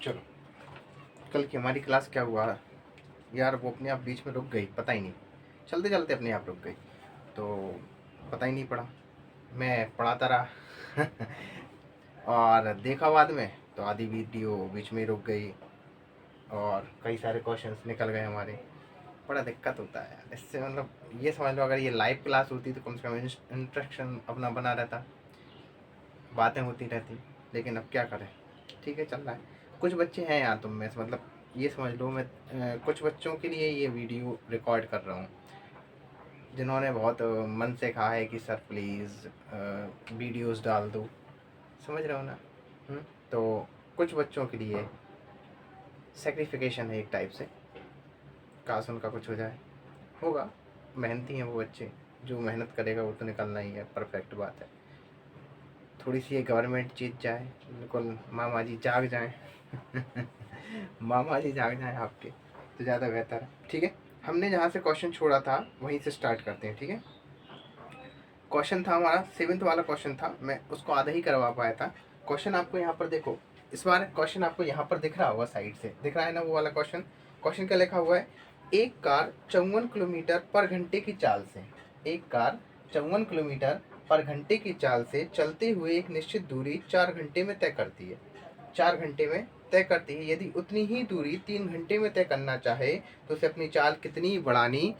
चलो, कल की हमारी क्लास क्या हुआ यार, वो अपने आप बीच में रुक गई, पता ही नहीं, चलते चलते अपने आप रुक गई, तो पता ही नहीं पड़ा, मैं पढ़ाता रहा और देखा बाद में तो आधी वीडियो बीच में ही रुक गई और कई सारे क्वेश्चंस निकल गए हमारे। बड़ा दिक्कत होता है यार इससे, मतलब ये समझ लो अगर ये लाइव क्लास होती तो कम से कम इंस्ट्रक्शन अपना बना रहता, बातें होती रहती, लेकिन अब क्या करें। ठीक है, चल रहा है। कुछ बच्चे हैं यार तुम में से, मतलब ये समझ लो मैं कुछ बच्चों के लिए ये वीडियो रिकॉर्ड कर रहा हूँ जिन्होंने बहुत मन से कहा है कि सर प्लीज़ वीडियोस डाल दो, समझ रहे हो ना। तो कुछ बच्चों के लिए सेक्रिफिकेशन है एक टाइप से, काश उनका कुछ हो जाए। होगा, मेहनती हैं वो बच्चे, जो मेहनत करेगा वो तो निकलना ही है, परफेक्ट बात है। थोड़ी सी ये गवर्नमेंट जीत जाए, बिल्कुल मामा जी जाग जाएं मामा जी जाग जाएं आपके, तो ज़्यादा बेहतर है। ठीक है, हमने जहाँ से क्वेश्चन छोड़ा था वहीं से स्टार्ट करते हैं। ठीक है, क्वेश्चन था हमारा 7th वाला क्वेश्चन था, मैं उसको आधा ही करवा पाया था। क्वेश्चन आपको यहाँ पर देखो, इस बार क्वेश्चन आपको यहाँ पर दिख रहा होगा, साइड से दिख रहा है ना वो वाला क्वेश्चन। क्वेश्चन क्या लिखा हुआ है, एक कार 54 किलोमीटर पर घंटे की चाल से, एक कार 54 किलोमीटर पर घंटे की चाल से चलते हुए एक निश्चित दूरी 4 घंटे में तय करती है। 4 घंटे में तय करती है, यदि उतनी ही दूरी 3 घंटे में तय करना चाहे तो उसे अपनी चाल कितनी बढ़ानी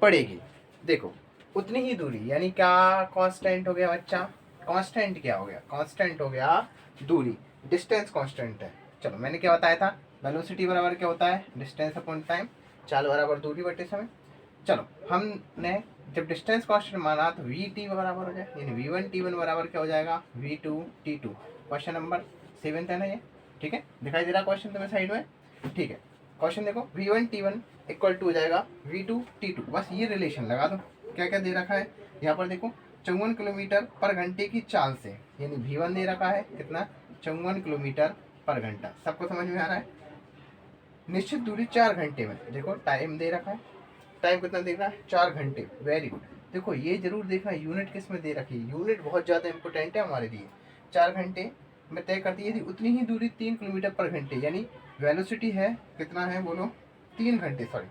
पड़ेगी। देखो, उतनी ही दूरी यानी क्या कांस्टेंट हो गया बच्चा, कांस्टेंट क्या हो गया, कांस्टेंट हो गया दूरी, डिस्टेंस कांस्टेंट है। चलो, मैंने क्या बताया था, वेलोसिटी बराबर क्या होता है, डिस्टेंस अपॉन टाइम, चाल बराबर दूरी बटे समय। चलो, हमने जब डिस्टेंस कांस्टेंट माना तो वी टी बराबर हो जाए, यानी वी वन टी वन बराबर क्या हो जाएगा, V two T two. Question number 7 है ना ये। ठीक है, दिखाई दे रहा क्वेश्चन तुम्हें साइड में। ठीक है, क्वेश्चन देखो, V one T one equal to हो जाएगा वी टू टी टू, बस ये रिलेशन लगा दो। क्या क्या दे रखा है यहाँ पर देखो, 54 किलोमीटर पर घंटे की चाल से, यानी वी वन दे रखा है कितना, 54 किलोमीटर पर घंटा, सबको समझ में आ रहा है। निश्चित दूरी 4 घंटे में, देखो टाइम दे रखा है, टाइम कितना दे रहा है, 4 घंटे, वेरी गुड। देखो ये जरूर देखना यूनिट किस में दे रखी है, यूनिट बहुत ज़्यादा इंपॉर्टेंट है हमारे लिए। 4 घंटे में तय करती है यदि उतनी ही दूरी 3 किलोमीटर पर घंटे, यानी वेलोसिटी है कितना है बोलो, 3 घंटे, सॉरी।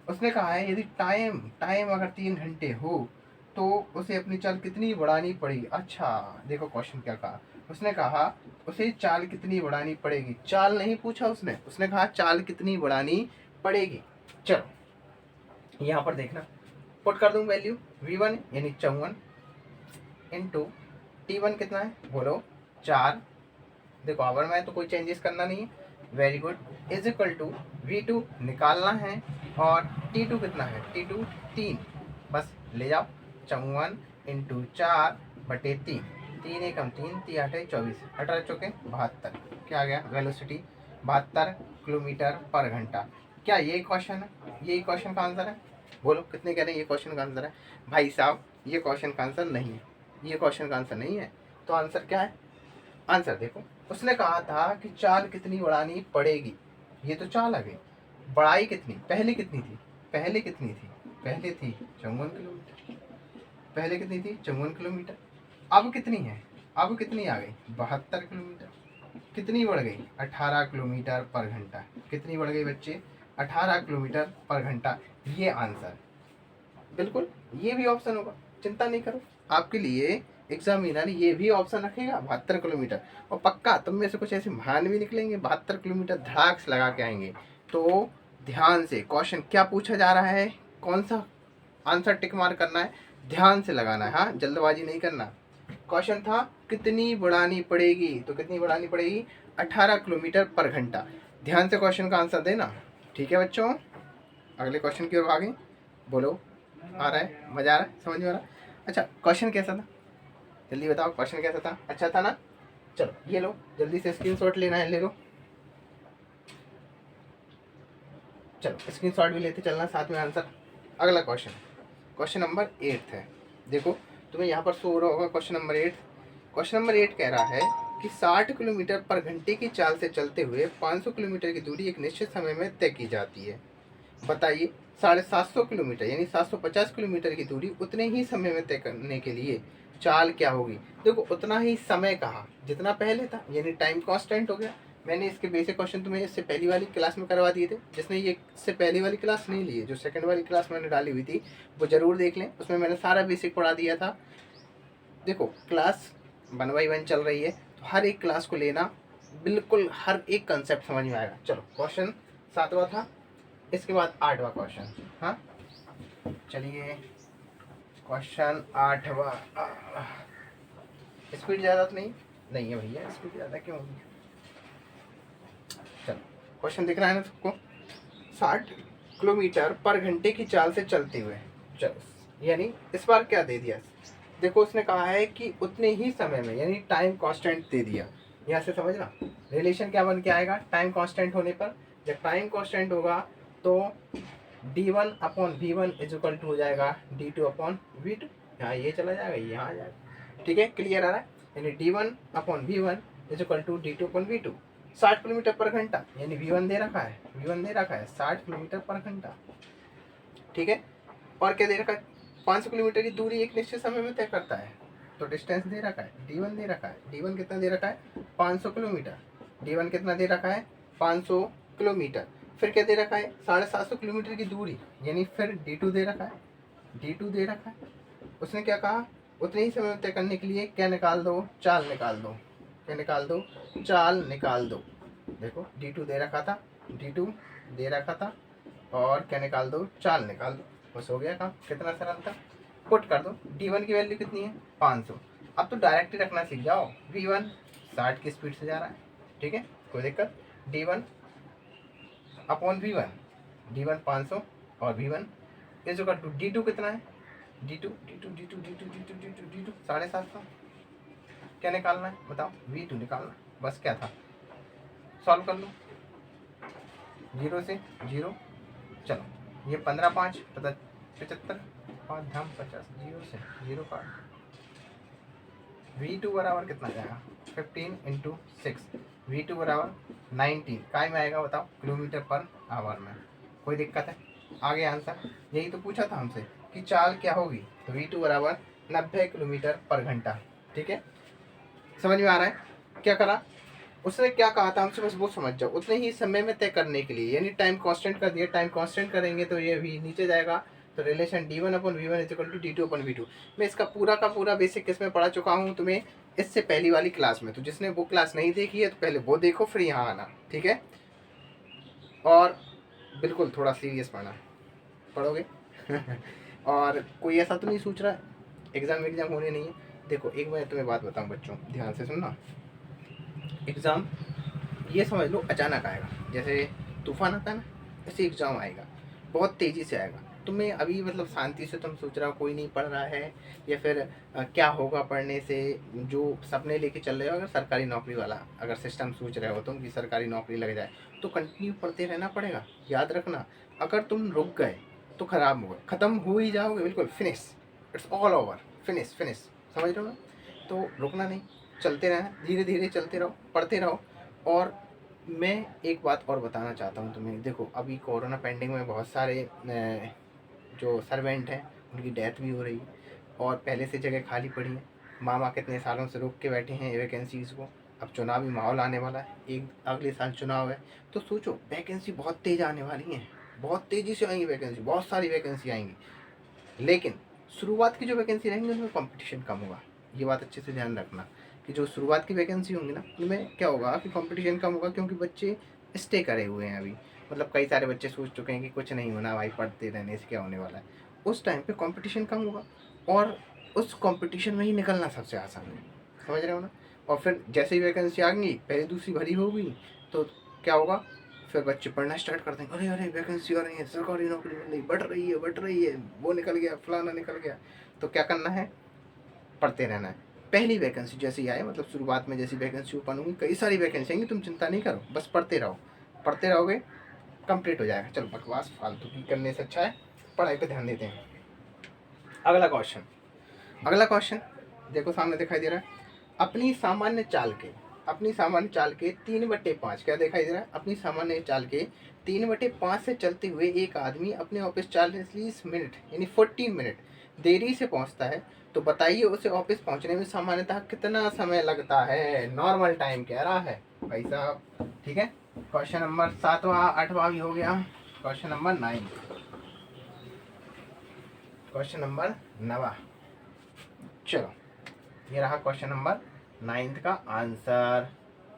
उसने कहा है यदि टाइम टाइम अगर 3 घंटे हो तो उसे अपनी चाल कितनी बढ़ानी पड़ेगी। अच्छा, देखो क्वेश्चन क्या कहा, उसने कहा उसे चाल कितनी बढ़ानी पड़ेगी, चाल नहीं पूछा उसने, उसने कहा चाल कितनी बढ़ानी पड़ेगी। चलो यहाँ पर देखना, पुट कर दूँ वैल्यू, v1 यानी 54 इंटू t1 कितना है बोलो 4, देखो आवर में तो कोई चेंजेस करना नहीं है, very good, is equal to v2 निकालना है और t2 कितना है, t2 3, बस ले जाओ, 54 इंटू 4 बटे 3, 3 एकम 3, 3 8 24, 18 चौके 72, क्या आ गया वेलोसिटी 72 किलोमीटर पर घंटा। क्या ये क्वेश्चन है, यही क्वेश्चन का आंसर है, बोलो कितने कह रहे हैं ये क्वेश्चन का आंसर है। भाई साहब ये क्वेश्चन का आंसर नहीं है, ये क्वेश्चन का आंसर नहीं है, तो आंसर क्या है, आंसर देखो, उसने कहा था कि चाल कितनी बढ़ानी पड़ेगी, ये तो चाल आ गई, बढ़ाई कितनी, पहले कितनी थी, पहले कितनी थी, पहले थी 54 किलोमीटर, पहले कितनी थी 54 किलोमीटर, अब कितनी है, अब कितनी आ गई 72 किलोमीटर, कितनी बढ़ गई 18 किलोमीटर पर घंटा, कितनी बढ़ गई बच्चे 18 किलोमीटर पर घंटा, ये आंसर। बिल्कुल ये भी ऑप्शन होगा, चिंता नहीं करो, आपके लिए एग्जामिनर ये भी ऑप्शन रखेगा 72 किलोमीटर, और पक्का तुम में से कुछ ऐसे महान भी निकलेंगे 72 किलोमीटर धड़ाक से लगा के आएंगे। तो ध्यान से क्वेश्चन क्या पूछा जा रहा है, कौन सा आंसर टिक मार करना है, ध्यान से लगाना है, हाँ जल्दबाजी नहीं करना। क्वेश्चन था कितनी बढ़ानी पड़ेगी, तो कितनी बढ़ानी पड़ेगी 18 किलोमीटर पर घंटा, ध्यान से क्वेश्चन का आंसर देना। ठीक है बच्चों, अगले क्वेश्चन की ओर भागें, बोलो आ रहा है, मजा आ रहा है, समझ में आ रहा है। अच्छा क्वेश्चन कैसा था, जल्दी बताओ क्वेश्चन कैसा था, अच्छा था ना। चलो ये लो, जल्दी से स्क्रीनशॉट लेना है, ले लो, चलो स्क्रीनशॉट भी लेते चलना साथ में आंसर। अगला क्वेश्चन, क्वेश्चन नंबर 8 है, देखो तुम्हें यहाँ पर शो हो रहा होगा क्वेश्चन नंबर 8। क्वेश्चन नंबर 8 कह रहा है कि 60 किलोमीटर पर घंटे की चाल से चलते हुए 500 किलोमीटर की दूरी एक निश्चित समय में तय की जाती है। बताइए 750 किलोमीटर यानी 750 किलोमीटर की दूरी उतने ही समय में तय करने के लिए चाल क्या होगी। देखो उतना ही समय कहा जितना पहले था, यानी टाइम कांस्टेंट हो गया, मैंने इसके बेसिक क्वेश्चन तुम्हें इससे पहली वाली क्लास में करवा दिए थे। जिसने ये इससे पहली वाली क्लास नहीं ली है, जो सेकंड वाली क्लास मैंने डाली हुई थी, वो ज़रूर देख लें। उसमें मैंने सारा बेसिक पढ़ा दिया था। देखो क्लास 1 by 1 चल रही है, तो हर एक क्लास को लेना, बिल्कुल हर एक कंसेप्ट समझ में आएगा। चलो क्वेश्चन 7वां था, इसके बाद 8वां क्वेश्चन। हाँ चलिए क्वेश्चन 8वां। स्पीड ज़्यादा तो नहीं है भैया, स्पीड ज़्यादा क्यों होगी। चलो क्वेश्चन दिख रहा है ना सबको। 60 किलोमीटर पर घंटे की चाल से चलते हुए, चलो यानी इस बार क्या दे दिया, देखो उसने कहा है कि उतने ही समय में, यानी टाइम कांस्टेंट दे दिया। यहाँ से समझना रिलेशन क्या बन के आएगा टाइम कांस्टेंट होने पर। जब टाइम कांस्टेंट होगा तो d1/v1 इज इक्वल टू हो जाएगा d2/v2। यहाँ ये चला जाएगा, ये यहाँ आ जाएगा। ठीक है, क्लियर आ रहा है। यानी d1/v1 is equal to d2/v2। 60 kilometre पर घंटा, यानी v1 दे रखा है, 60 किलोमीटर पर घंटा। ठीक है, और क्या दे रखा है, 500 किलोमीटर की दूरी एक निश्चित समय में तय करता है। तो डिस्टेंस दे रखा है, d1 दे रखा है। d1 कितना दे रखा है, 500 किलोमीटर। d1 कितना दे रखा है, 500 किलोमीटर। फिर क्या दे रखा है, 750 किलोमीटर की दूरी, यानी फिर d2 दे रखा है, d2 दे रखा है। उसने क्या कहा, उतने ही समय में तय करने के लिए क्या निकाल दो, चाल निकाल दो। क्या निकाल दो, चाल निकाल दो। देखो d2 दे रखा था, d2 दे रखा था, और क्या निकाल दो, चाल निकाल दो। बस हो गया काम, कितना सरल था। पुट कर दो, d1 की वैल्यू कितनी है, 500। अब तो डायरेक्ट ही रखना सीख जाओ, v1 60 की स्पीड से जा रहा है। ठीक है, कोई दिक्कत। d1/v1, d1 500 और v1 is equal to d2 कितना है, d2 750। क्या निकालना है बताओ, v2 निकालना है। बस क्या था, सॉल्व कर लो, 0 से 0। चलो ये 15 5 75, 5 धाम 50, 0 से 0 का v2 बराबर कितना जाएगा, 15 × 6, v2 बराबर 19 काय में आएगा बताओ, किलोमीटर पर आवर में। कोई दिक्कत है, आगे आंसर। यही तो पूछा था हमसे कि चाल क्या होगी, तो v2 बराबर 90 किलोमीटर पर घंटा। ठीक है, समझ में आ रहा है। क्या करा उसने, क्या कहा था हमसे, बस वो समझ जाओ, उतने ही समय में तय करने के लिए, यानी टाइम कांस्टेंट कर दिया। टाइम कांस्टेंट करेंगे तो ये भी नीचे जाएगा, तो relation d1/v1 is equal to d2/v2। मैं इसका पूरा का पूरा बेसिक किस में पढ़ा चुका हूँ तुम्हें, इससे पहली वाली क्लास में। तो जिसने वो क्लास नहीं देखी है तो पहले वो देखो, फिर यहाँ आना। ठीक है, और बिल्कुल थोड़ा सीरियस पढ़ोगे और कोई ऐसा तो नहीं सोच रहा एग्ज़ाम होने नहीं है। देखो एक मैं तुम्हें बात बताऊँ बच्चों, ध्यान से सुनना। एग्ज़ाम ये समझ लो अचानक आएगा, जैसे तूफान आता है ना, ऐसे एग्ज़ाम आएगा, बहुत तेज़ी से आएगा। तुम्हें अभी मतलब शांति से तुम सोच रहा हो, कोई नहीं पढ़ रहा है, या फिर क्या होगा पढ़ने से, जो सपने लेके चल रहे हो, अगर सरकारी नौकरी वाला अगर सिस्टम सोच रहे हो तुम कि सरकारी नौकरी लग जाए, तो कंटिन्यू पढ़ते रहना पड़ेगा। याद रखना, अगर तुम रुक गए तो ख़राब होगा, ख़त्म हो ही जाओगे, बिल्कुल finish, it's all over, finish. समझ रहे हो ना, तो रुकना नहीं, चलते रहना, धीरे धीरे चलते रहो, पढ़ते रहो। और मैं एक बात और बताना चाहता हूँ तुम्हें। देखो अभी कोरोना पेंडिंग में बहुत सारे जो सर्वेंट हैं उनकी डेथ भी हो रही है, और पहले से जगह खाली पड़ी है। मामा कितने सालों से रोक के बैठे हैं वैकेंसीज़ को। अब चुनावी माहौल आने वाला है, एक अगले साल चुनाव है, तो सोचो वैकेंसी बहुत तेज़ आने वाली हैं, बहुत तेज़ी से आएंगी वैकेंसी, बहुत सारी वैकेंसी आएंगी। लेकिन शुरुआत की जो वैकेंसी रहेंगी उसमें कंपटीशन कम होगा। ये बात अच्छे से ध्यान रखना कि जो शुरुआत की वैकेंसी होंगी ना, उनमें क्या होगा कि कंपटीशन कम होगा, क्योंकि बच्चे स्टे करे हुए हैं अभी। मतलब कई सारे बच्चे सोच चुके हैं कि कुछ नहीं होना भाई, पढ़ते रहने से क्या होने वाला है। उस टाइम पे कंपटीशन कम होगा, और उस कंपटीशन में ही निकलना सबसे आसान है। समझ रहे हो ना। और फिर जैसे ही वैकेंसी आ गई, पहले दूसरी भरी होगी, तो क्या होगा, फिर बच्चे पढ़ना स्टार्ट कर देंगे, अरे अरे वैकेंसी आ रही है, सरकारी नौकरी मिल रही, बढ़ रही है, वो निकल गया, फलाना निकल गया। तो क्या करना है, पढ़ते रहना है। पहली वैकेंसी जैसी आए, मतलब शुरुआत में जैसी वैकेंसी ओपन होगी, कई सारी वैकेंसी आएंगी, तुम चिंता नहीं करो, बस पढ़ते रहो, पढ़ते रहोगे, कंप्लीट हो जाएगा। चलो बकवास फालतू की करने से अच्छा है पढ़ाई पे ध्यान देते हैं। अगला क्वेश्चन देखो सामने दिखाई दे रहा है, अपनी सामान्य चाल के 3/5, क्या दिखाई दे रहा है, अपनी सामान्य चाल के 3/5 से चलते हुए एक आदमी अपने ऑफिस 40 मिनट यानी 14 मिनट देरी से पहुंचता है, तो बताइए उसे ऑफिस पहुंचने में सामान्यतः कितना समय लगता है, नॉर्मल टाइम कह रहा है भाई साहब। ठीक है, क्वेश्चन नंबर 7वां 8वां भी हो गया। Question number 9, question number 9। चलो, ये रहा क्वेश्चन नंबर 9 का आंसर।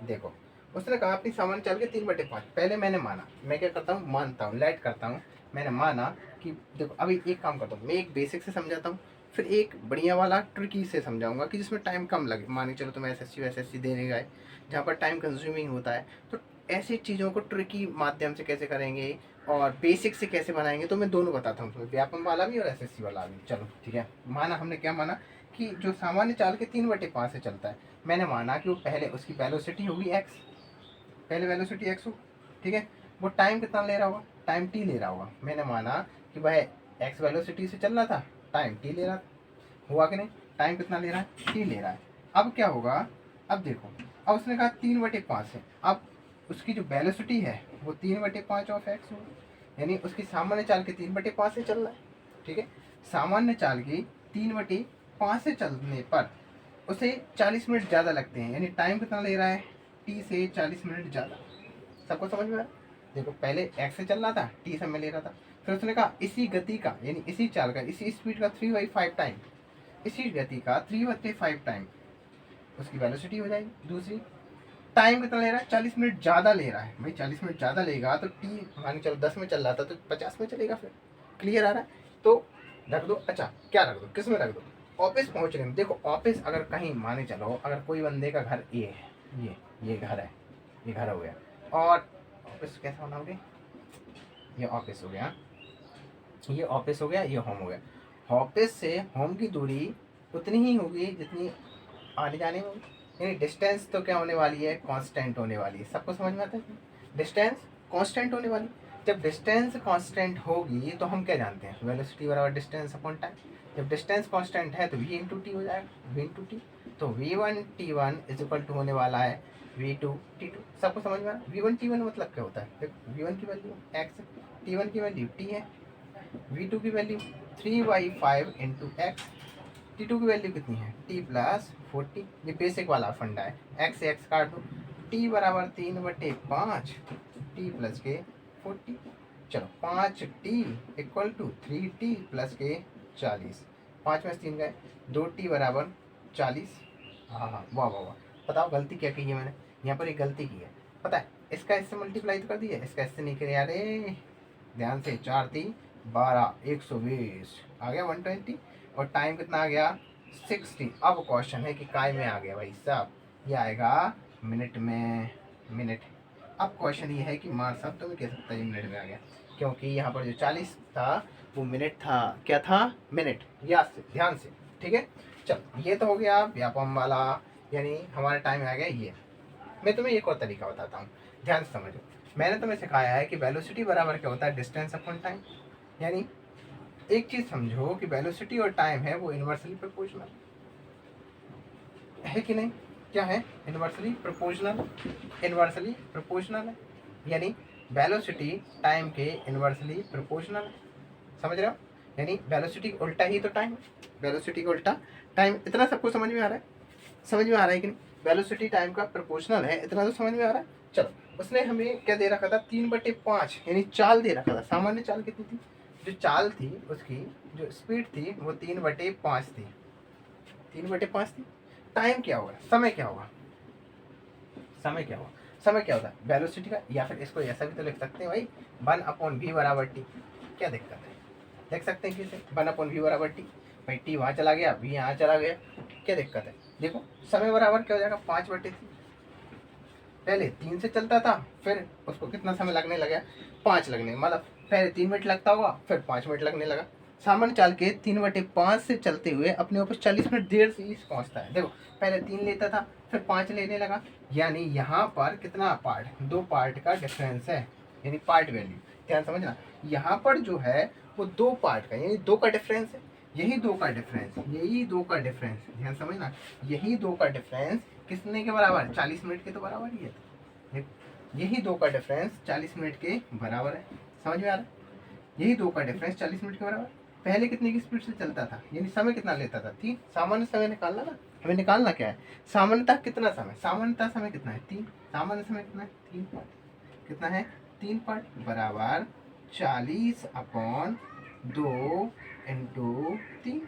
देखो, उसने कहा अपनी सामान्य चाल के 3/5। पहले मैंने माना, मैं क्या करता हूँ, मानता हूँ, लेट करता हूँ। मैंने माना कि देखो अभी एक काम करता हूँ, मैं एक बेसिक से समझाता हूँ, फिर एक बढ़िया वाला ट्रिकी से समझाऊंगा कि जिसमें टाइम कम लगे। मान के चलो तुम एसएससी देने गए जहाँ पर टाइम कंज्यूमिंग होता है, तो ऐसी चीज़ों को ट्रिकी माध्यम से कैसे करेंगे और बेसिक से कैसे बनाएंगे, तो मैं दोनों बताता हूँ, व्यापम वाला भी और एसएससी वाला भी। चलो ठीक है, माना हमने क्या माना कि जो सामान्य चाल के 3/5 से चलता है, मैंने माना कि वो पहले उसकी वेलोसिटी होगी एक्स, पहले वेलोसिटी एक्स हो, ठीक है। वो टाइम कितना ले रहा होगा, टाइम टी ले रहा होगा। मैंने माना कि वह एक्स वेलोसिटी से चल रहा था, टाइम टी ले रहा था, हुआ कि नहीं, टाइम कितना ले रहा है, टी ले रहा है। अब क्या होगा, अब देखो, अब उसने कहा 3/5 है, अब उसकी जो वेलोसिटी है वो 3/5 ऑफ एक्स होगी, यानी उसकी सामान्य चाल के 3/5 से चल रहा है। ठीक है, सामान्य चाल की 3/5 से चलने पर उसे 40 मिनट ज़्यादा लगते हैं, यानी टाइम कितना ले रहा है, टी से 40 मिनट ज़्यादा। सबको समझ में आया। देखो पहले एक्स से चल रहा था, टी समय ले रहा था, फिर उसने कहा इसी गति का, यानी इसी चाल का, इसी स्पीड का 3/5 टाइम, इसी गति का 3/5 टाइम उसकी वेलोसिटी हो जाएगी। दूसरी, टाइम कितना ले रहा है, 40 मिनट ज़्यादा ले रहा है। भाई 40 मिनट ज़्यादा लेगा तो टी मान के चलो 10 में चल रहा था तो 50 में चलेगा। फिर क्लियर आ रहा है, तो रख दो। अच्छा, क्या रख दो, किस में रख दो, ऑफिस पहुंचने में। देखो ऑफिस अगर कहीं माने चलो, अगर कोई बंदे का घर ए है, ये घर है, ये घर हो गया, और ऑफिस कैसा बनाओगे, ये ऑफिस हो गया, ये ऑफिस हो गया, ये होम हो गया। ऑफिस से होम की दूरी उतनी ही होगी जितनी आने जाने में होगी, यानी डिस्टेंस तो क्या होने वाली है, कांस्टेंट होने वाली है। सबको समझ में आता है, डिस्टेंस कांस्टेंट होने वाली। जब डिस्टेंस कांस्टेंट होगी तो हम क्या जानते हैं, वेलोसिटी बराबर डिस्टेंस अपॉन टाइम। जब डिस्टेंस कांस्टेंट है तो v इंटू टी हो जाएगा, v इंटू टी। तो v1t1 इज इक्वल टू होने वाला है v2t2। सबको समझ में आ रहा है, v1t1 मतलब क्या होता है, देखो v1 की वैल्यू x, t1 की वैल्यू t है, v2 की वैल्यू 3/5 इंटू एक्स, t2 की वैल्यू कितनी है, t प्लस 40। ये बेसिक वाला फंडा है, x से x काट दो, t बराबर 3/5 t प्लस के 40। चलो 5t equal to 3t plus के 40, 5 में से 3 गए, 2t बराबर 40। हाँ हाँ, वाह वाह वाह। बताओ गलती क्या की है मैंने, यहाँ पर एक गलती की है, पता है, इसका इससे मल्टीप्लाई तो कर दिया, इसका इससे नहीं करे, अरे ध्यान से, 4×3 12, 120 आ गया 120, और टाइम कितना आ गया 60। अब क्वेश्चन है कि काय में आ गया भाई साहब, ये आएगा मिनट में, मिनट। अब क्वेश्चन ये है कि मार साहब तो मैं कह सकता ये मिनट में आ गया, क्योंकि यहाँ पर जो 40 था वो मिनट था, क्या था, मिनट। याद से, ध्यान से, ठीक है। चल, ये तो हो गया व्यापम वाला, यानी हमारा टाइम आ गया ये। मैं तुम्हें एक और तरीका बताता हूँ, ध्यान से समझो। मैंने तुम्हें सिखाया है कि वेलोसिटी बराबर क्या होता है, डिस्टेंस अपॉन टाइम। यानी एक चीज समझो कि वेलोसिटी और टाइम है वो इनवर्सली प्रोपोर्शनल है कि नहीं, क्या है, इनवर्सली प्रोपोर्शनल, इनवर्सली प्रोपोर्शनल है, यानी वेलोसिटी टाइम के इनवर्सली प्रोपोर्शनल है। समझ रहे हो, यानी वेलोसिटी उल्टा ही तो टाइम, वेलोसिटी का उल्टा टाइम। इतना सबको समझ में आ रहा है, समझ में आ रहा है कि नहीं, वेलोसिटी टाइम का प्रोपोर्शनल है, इतना तो समझ में आ रहा है। चलो, उसने हमें क्या दे रखा था, 3/5, यानी चाल दे रखा था। सामान्य चाल कितनी थी, जो चाल थी उसकी जो स्पीड थी वो 3/5 थी, 3/5 थी। टाइम क्या होगा, समय क्या होगा, समय क्या होगा, समय क्या होता है वेलोसिटी का, या फिर इसको ऐसा भी तो लिख सकते हैं भाई, 1/v बराबर टी। क्या दिक्कत है, देख सकते हैं कैसे, 1/v बराबर टी। भाई टी वहाँ चला गया, v यहाँ चला गया, क्या दिक्कत है। देखो समय बराबर क्या हो जाएगा, 5/3। पहले 3 से चलता था, फिर उसको कितना समय लगने लगा, 5 लगने, मतलब पहले 3 मिनट लगता होगा, फिर 5 मिनट लगने लगा। सामान्य चाल के 3/5 से चलते हुए अपने ऊपर 40 मिनट देर से ही पहुंचता है। देखो पहले 3 लेता था, फिर 5 लेने लगा, यानी यहाँ पर कितना पार्ट, 2 पार्ट का डिफरेंस है, यानी पार्ट वैल्यू। ध्यान समझना, यहाँ पर जो है वो 2 पार्ट का, यानी 2 का डिफरेंस है, यही 2 का डिफरेंस, यही 2 का डिफरेंस, ध्यान समझना, यही 2 का डिफरेंस कितने के बराबर, 40 मिनट के तो बराबर ही है। यही 2 का डिफरेंस 40 मिनट के बराबर है, समझ में आ रहा है, यही 2 का डिफरेंस 40 मिनट के बराबर। पहले कितने की स्पीड से चलता था, यानी समय कितना लेता था 3। सामान्य समय निकालना ना, हमें निकालना क्या है, सामान्यतः कितना समय, सामान्यतः समय कितना है 3, सामान्य समय कितना है 3 पार्ट, कितना है 3 पार्ट बराबर 40/2 इंटू 3।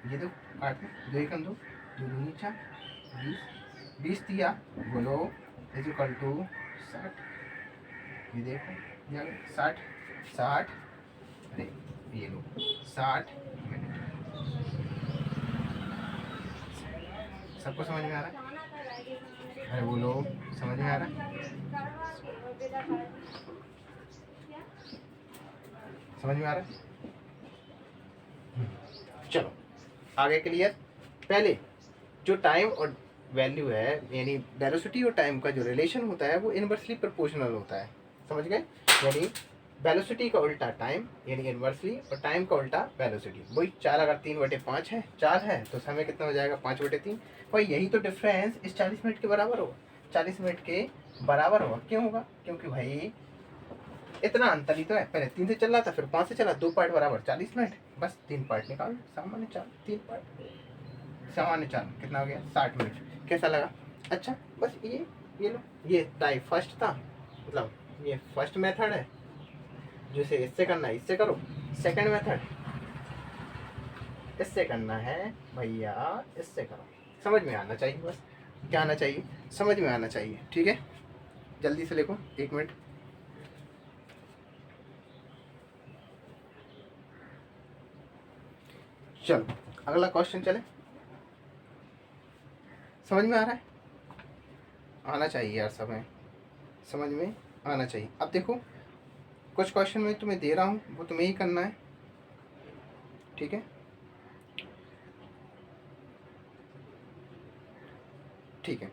ये दो काट में, 2 एकम 2, 2 दूनी 4, 20, 20 दिया बोलो इज इक्वल टू 60। ये देखो 60, 60, अरे ये लो 60 मिनट। सबको समझ में आ रहा है, अरे बोलो समझ में आ रहा है, समझ में आ रहा है। चलो आगे क्लियर। पहले जो टाइम और वैल्यू है, यानी वेलोसिटी और टाइम का जो रिलेशन होता है वो इनवर्सली प्रोपोर्शनल होता है, समझ गए। यानी वेलोसिटी का उल्टा टाइम यानी इनवर्सली, और टाइम का उल्टा वेलोसिटी। वही 4 अगर 3/5 है, 4 है तो समय कितना हो जाएगा 5/3। वही यही तो डिफरेंस इस 40 मिनट के बराबर होगा, 40 मिनट के बराबर होगा। क्यों होगा, क्योंकि भाई इतना अंतर ही तो है, पहले 3 से चल रहा था फिर 5 से चला, 2 पार्ट बराबर 40 मिनट, बस 3 पार्ट निकाल, सामान्य 4, 3 पार्ट सामान्य 4 कितना हो गया 60 मिनट। कैसा लगा, अच्छा बस ये लो, ये टाइप फर्स्ट था, मतलब ये फर्स्ट मेथड है, जिसे इससे करना है इससे करो। सेकंड मेथड इससे करना है भैया, इससे करो। समझ में आना चाहिए, बस क्या आना चाहिए, समझ में आना चाहिए, ठीक है। जल्दी से लिखो, 1 मिनट। चलो अगला क्वेश्चन चले, समझ में आ रहा है, आना चाहिए यार, समय समझ में आना चाहिए। अब देखो कुछ क्वेश्चन मैं तुम्हें दे रहा हूँ वो तुम्हें ही करना है, ठीक है। ठीक है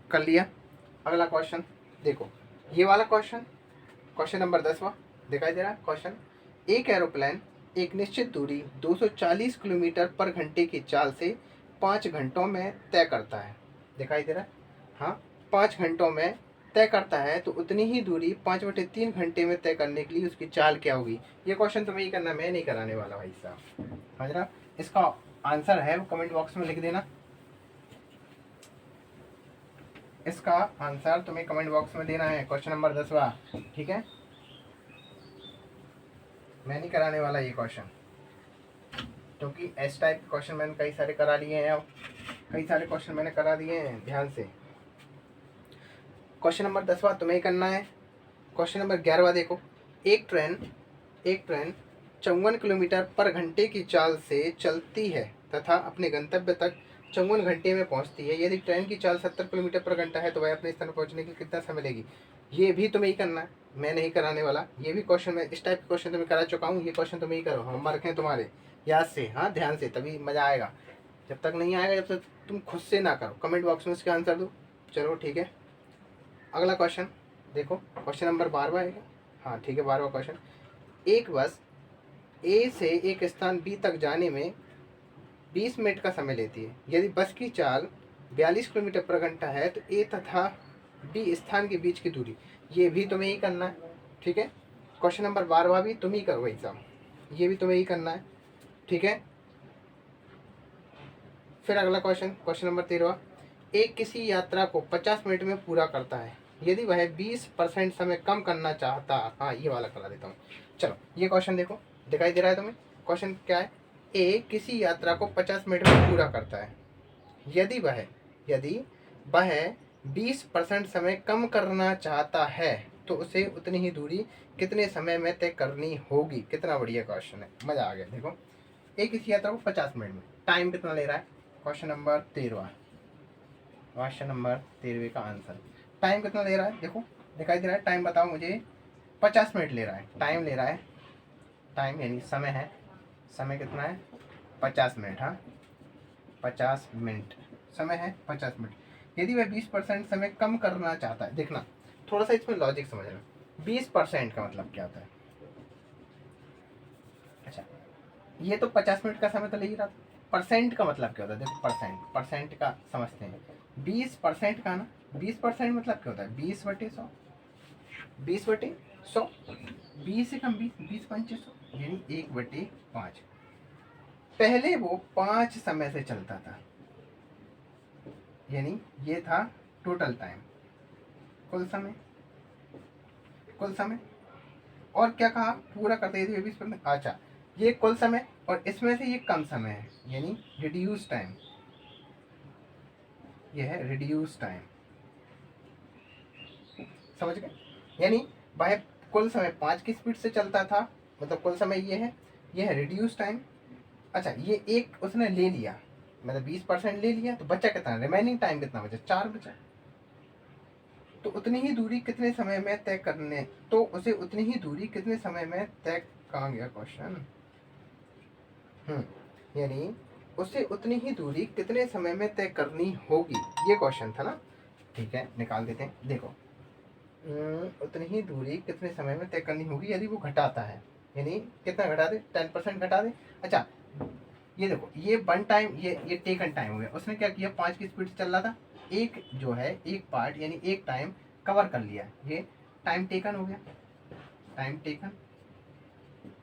कर लिया। अगला क्वेश्चन देखो, ये वाला क्वेश्चन, क्वेश्चन नंबर 10वां दिखाई दे रहा है। क्वेश्चन, एक एरोप्लेन एक निश्चित दूरी 240 किलोमीटर पर घंटे की चाल से 5 घंटों में तय करता है, दिखाई दे रहा है, हाँ 5 घंटों में तय करता है, तो उतनी ही दूरी 5/3 घंटे में तय करने के लिए उसकी चाल क्या होगी। ये क्वेश्चन तुम्हें ही करना, मैं नहीं कराने वाला भाई साहब, समझ रहा। इसका आंसर है वो कमेंट बॉक्स में लिख देना, इसका आंसर तुम्हें कमेंट बॉक्स में देना है, क्वेश्चन नंबर 10वां, ठीक है। मैं नहीं कराने वाला ये क्वेश्चन, क्योंकि इस टाइप के क्वेश्चन मैंने कई सारे करा लिए हैं, अब कई सारे क्वेश्चन मैंने करा दिए हैं, ध्यान से। क्वेश्चन नंबर 10वां तुम्हें करना है। क्वेश्चन नंबर 11वां देखो, एक ट्रेन 54 किलोमीटर पर घंटे की चाल से चलती है तथा अपने गंतव्य तक 54 घंटे में पहुंचती है। यदि ट्रेन की चाल 70 किलोमीटर पर घंटा है तो वह अपने स्थान पहुंचने के लिए कितना समय लेगी। ये भी तुम्हें ही करना है, मैं नहीं कराने वाला। ये भी क्वेश्चन मैं इस टाइप के क्वेश्चन तुम्हें करा चुका हूँ, ये क्वेश्चन तुम्हें ही करो, होमवर्क है तुम्हारे, याद से, हाँ ध्यान से, तभी मज़ा आएगा। जब तक नहीं आएगा, जब तक तुम खुद से ना करो, कमेंट बॉक्स में इसका आंसर दो। चलो ठीक है, अगला क्वेश्चन देखो, क्वेश्चन नंबर 12वां है, हाँ ठीक है 12वां क्वेश्चन। एक बस ए से एक स्थान बी तक जाने में 20 मिनट का समय लेती है। यदि बस की चाल 42 किलोमीटर पर घंटा है तो ए तथा बी स्थान के बीच की दूरी, ये भी तुम्हें ही करना है, ठीक है। क्वेश्चन नंबर 12वां भी तुम ही करो भाई साहब, ये भी तुम्हें ही करना है, ठीक है। फिर अगला क्वेश्चन, क्वेश्चन नंबर 13वां, एक किसी यात्रा को 50 मिनट में पूरा करता है, यदि वह 20% समय कम करना चाहता, हाँ ये वाला करा देता हूँ। चलो ये क्वेश्चन देखो, दिखाई दे रहा है तुम्हें, क्वेश्चन क्या है, ए किसी यात्रा को 50 मिनट में पूरा करता है, यदि वह 20% समय कम करना चाहता है तो उसे उतनी ही दूरी कितने समय में तय करनी होगी। कितना बढ़िया क्वेश्चन है, मजा आ गया। देखो एक किसी यात्रा को 50 मिनट में, टाइम कितना ले रहा है, क्वेश्चन नंबर 13वां, क्वेश्चन नंबर 13वें का आंसर, टाइम कितना ले रहा है, देखो दिखाई दे रहा है, टाइम बताओ मुझे, 50 मिनट ले रहा है, टाइम ले रहा है, टाइम यानी समय है, समय कितना है 50 मिनट, हाँ 50 मिनट समय है, 50 मिनट। यदि वह 20% समय कम करना चाहता है, देखना थोड़ा सा इसमें लॉजिक समझना, 20% का मतलब क्या होता है। अच्छा ये तो 50 मिनट का समय तो ले ही रहा था, परसेंट का मतलब क्या होता है, देखो परसेंट, परसेंट का समझते हैं, 20% का ना, 20% मतलब क्या होता है 20/100, 20/100, 20 से कम 20, 20 पंचे 100, यानी 1/5। पहले वो 5 समय से चलता था, यानी ये था टोटल टाइम, कुल समय, कुल समय। और क्या कहा, पूरा करते थे 20%। अच्छा, ये कुल समय और इसमें से ये कम समय है, यानी रिड्यूस टाइम, ये है रिड्यूस टाइम। समझ गए? यानी वह कुल समय 5 की स्पीड से चलता था, मतलब कुल समय ये है रिड्यूस टाइम। अच्छा, ये एक उसने ले लिया, मतलब 20% ले लिया, तो बचा कितना, रिमेनिंग टाइम कितना बचा, 4 बचा। तो उतनी ही दूरी कितने समय में तय करने, तो उसे उतनी ही दूरी कितने समय में तय, कहाँ गया क्वेश्चन, यानी उसे उतनी ही दूरी कितने समय में तय करनी होगी, ये क्वेश्चन था ना। ठीक है, निकाल देते हैं। देखो, उतनी ही दूरी कितने समय में तय करनी होगी यदि वो घटाता है, यानी कितना घटा दे, 10% घटा दे। अच्छा, ये देखो, ये वन टाइम, ये टेकन टाइम हो गया। उसने क्या किया, 5 की स्पीड से चल रहा था, एक जो है एक पार्ट यानी एक टाइम कवर कर लिया, ये टाइम टेकन हो गया, टाइम टेकन।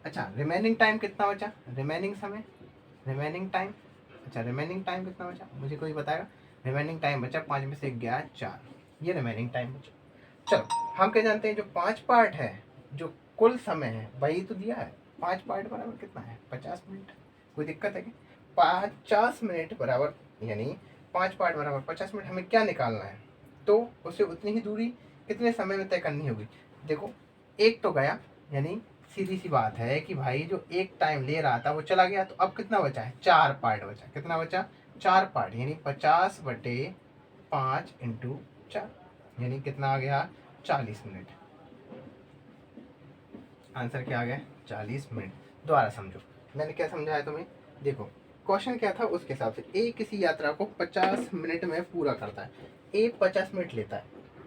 अच्छा, रिमेनिंग टाइम कितना बचा, रिमेनिंग समय, रिमेनिंग टाइम। अच्छा, रिमेनिंग टाइम कितना बचा, मुझे कोई बताएगा। रिमेनिंग टाइम बचा, 5 में से गया 4, ये रिमेनिंग टाइम बचा। चलो, हम क्या जानते हैं, जो 5 पार्ट है, जो कुल समय है वही तो दिया है। 5 पार्ट बराबर कितना है, 50 मिनट। कोई दिक्कत है कि 50 मिनट बराबर, यानी 5 पार्ट बराबर 50 मिनट, हमें क्या निकालना है, तो उसे उतनी ही दूरी कितने समय में तय करनी होगी। देखो, एक तो गया, यानी सीधी सी बात है कि भाई जो एक टाइम ले रहा था वो चला गया, तो अब कितना बचा है, 4 पार्ट बचा। कितना बचा, 4 पार्ट, यानी 50/5 इंटू 4, यानी कितना आ गया, 40 मिनट। आंसर क्या आ गया, 40 मिनट। दोबारा समझो, मैंने क्या समझाया तुम्हें। देखो, क्वेश्चन क्या था, उसके हिसाब से ए किसी यात्रा को 50 मिनट में पूरा करता है, ए 50 मिनट लेता है।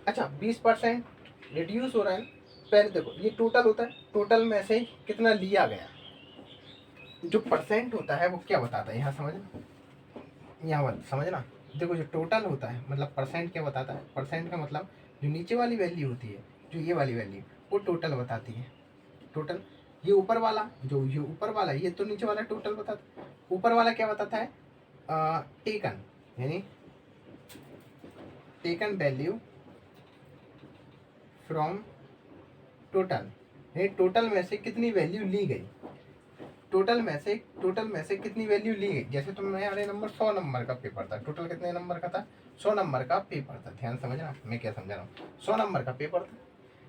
अच्छा, 20% रिड्यूस हो रहा है। पहले देखो, ये टोटल होता है, टोटल में से कितना लिया गया, जो परसेंट होता है वो क्या बताता है, यहाँ समझना, यहाँ समझना। देखो, जो टोटल होता है मतलब परसेंट क्या बताता है, परसेंट का मतलब जो नीचे वाली वैल्यू होती है, जो ये वाली वैल्यू, वो टोटल बताती है। टोटल, ये ऊपर वाला, जो ये ऊपर वाला, ये तो नीचे वाला टोटल बताता है। ऊपर वाला क्या बताता है, टेकन, यानी टेकन वैल्यू फ्रॉम टोटल, यानी टोटल में से कितनी वैल्यू ली गई, टोटल में से कितनी वैल्यू ली गई। जैसे तुम्हारे नंबर 100 नंबर का पेपर था, टोटल कितने नंबर का था, 100 नंबर का पेपर था। ध्यान समझना मैं क्या समझा रहा हूँ, 100 नंबर का पेपर था।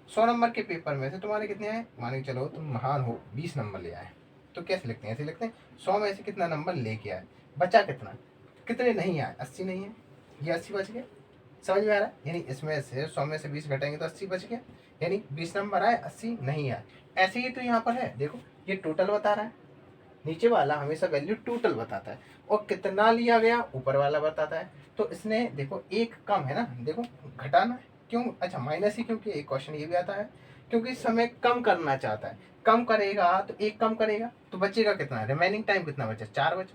100 नंबर के पेपर में से तुम्हारे कितने आए, मान के चलो तुम महान हो, 20 नंबर ले आए, तो कैसे लिखते हैं, ऐसे लिखते हैं 100 में से कितना नंबर लेके आए, बचा कितना, कितने नहीं आए, 80 नहीं है, ये 80 बच गया। समझ में आ रहा है, यानी इसमें से 100 में से 20 घटाएंगे तो 80 बच गया, यानी 20 नंबर आए, 80 नहीं आए। ऐसे ही तो यहाँ पर है, देखो ये टोटल बता रहा है, नीचे वाला हमेशा वैल्यू टोटल बताता है, और कितना लिया गया ऊपर वाला बताता है। तो इसने देखो एक कम है ना, देखो घटाना है, क्यों, अच्छा माइनस ही, क्योंकि एक क्वेश्चन ये भी आता है, क्योंकि समय कम करना चाहता है। कम करेगा तो एक कम करेगा तो बचेगा कितना, रिमेनिंग टाइम कितना बचा, 4 बचा।